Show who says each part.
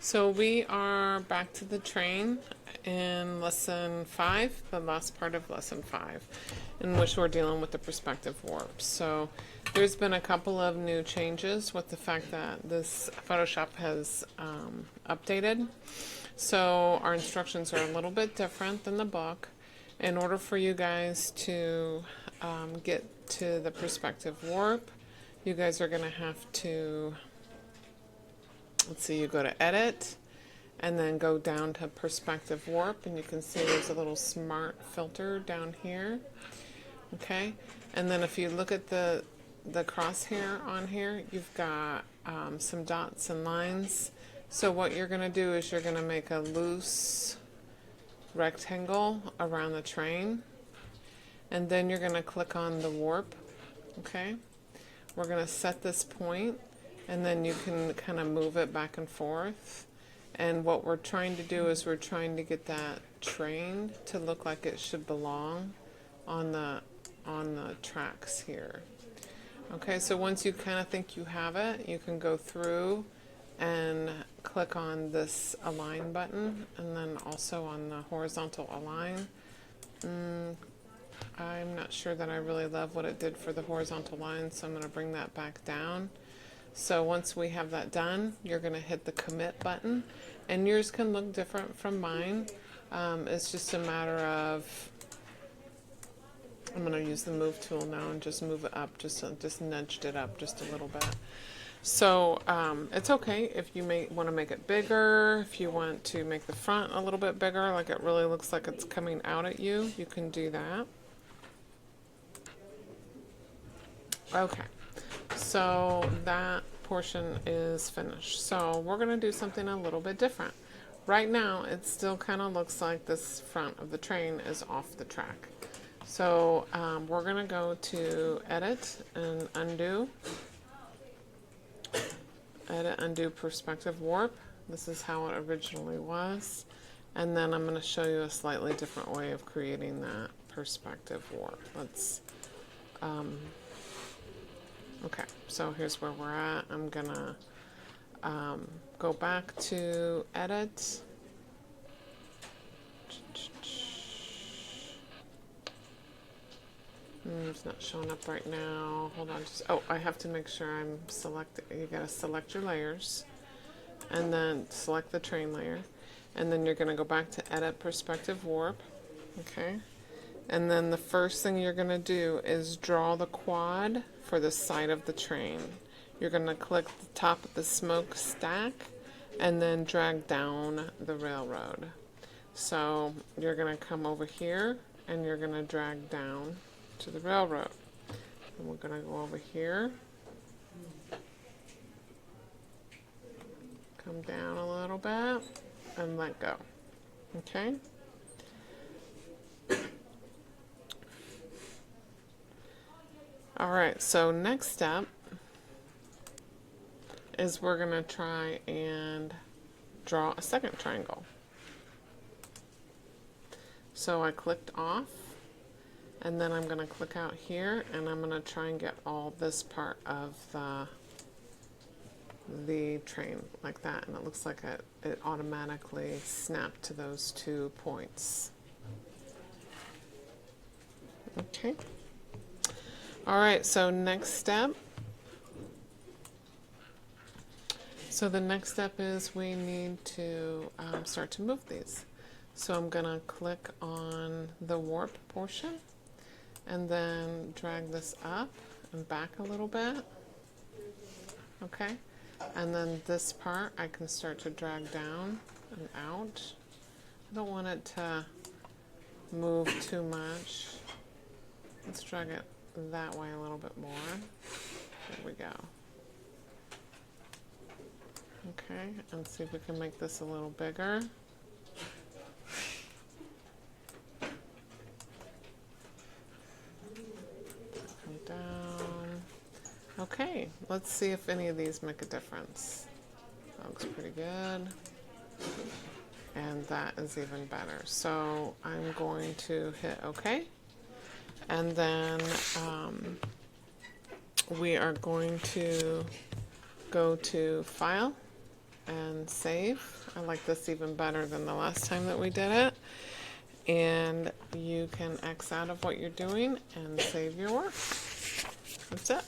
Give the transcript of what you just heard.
Speaker 1: So we are back to the train in lesson 5, the last part of lesson 5, in which we're dealing with the perspective warp. So there's been a couple of new changes with the fact that this Photoshop has updated. So our instructions are a little bit different than the book. In order for you guys to get to the perspective warp, you guys are going to have to, let's see, you go to edit and then go down to perspective warp, and you can see there's a little smart filter down here. Okay, and then if you look at the crosshair on here, you've got some dots and lines. So what you're going to do is you're going to make a loose rectangle around the train, and then you're going to click on the warp. Okay, we're going to set this point, and then you can kind of move it back and forth. And what we're trying to do is we're trying to get that train to look like it should belong on the tracks here. Okay, so once you kind of think you have it, you can go through and click on this align button, and then also on the horizontal align. I'm not sure that I really love what it did for the horizontal line, so I'm going to bring that back down. So once we have that done, you're going to hit the commit button, and yours can look different from mine. It's just a matter of, I'm going to use the move tool now and just move it up, just nudged it up just a little bit. So it's okay if you may want to make it bigger. If you want to make the front a little bit bigger, like it really looks like it's coming out at you, you can do that. Okay, so that portion is finished. So we're going to do something a little bit different. Right now, it still kind of looks like this front of the train is off the track. So we're going to go to Edit and Undo. Edit, Undo Perspective Warp. This is how it originally was. And then I'm going to show you a slightly different way of creating that perspective warp. Let's... Okay, so here's where we're at. I'm gonna go back to edit. It's not showing up right now. Hold on, oh, I have to make sure I'm selected. You gotta select your layers and then select the train layer. And then you're gonna go back to edit perspective warp. Okay. And then the first thing you're going to do is draw the quad for the side of the train. You're going to click the top of the smokestack and then drag down the railroad. So you're going to come over here and you're going to drag down to the railroad. And we're going to go over here. Come down a little bit and let go. Okay? Alright, so next step is we're going to try and draw a second triangle. So I clicked off, and then I'm going to click out here, and I'm going to try and get all this part of the train like that, and it looks like it automatically snapped to those 2 points. Okay. Alright, so next step. So the next step is we need to start to move these. So I'm going to click on the warp portion and then drag this up and back a little bit. Okay, and then this part I can start to drag down and out. I don't want it to move too much. Let's drag it that way a little bit more. There we go. Okay, and see if we can make this a little bigger. Come down. Okay, let's see if any of these make a difference. That looks pretty good. And that is even better. So I'm going to hit OK. And then we are going to go to File, and save. I like this even better than the last time that we did it. And you can X out of what you're doing and save your work. That's it.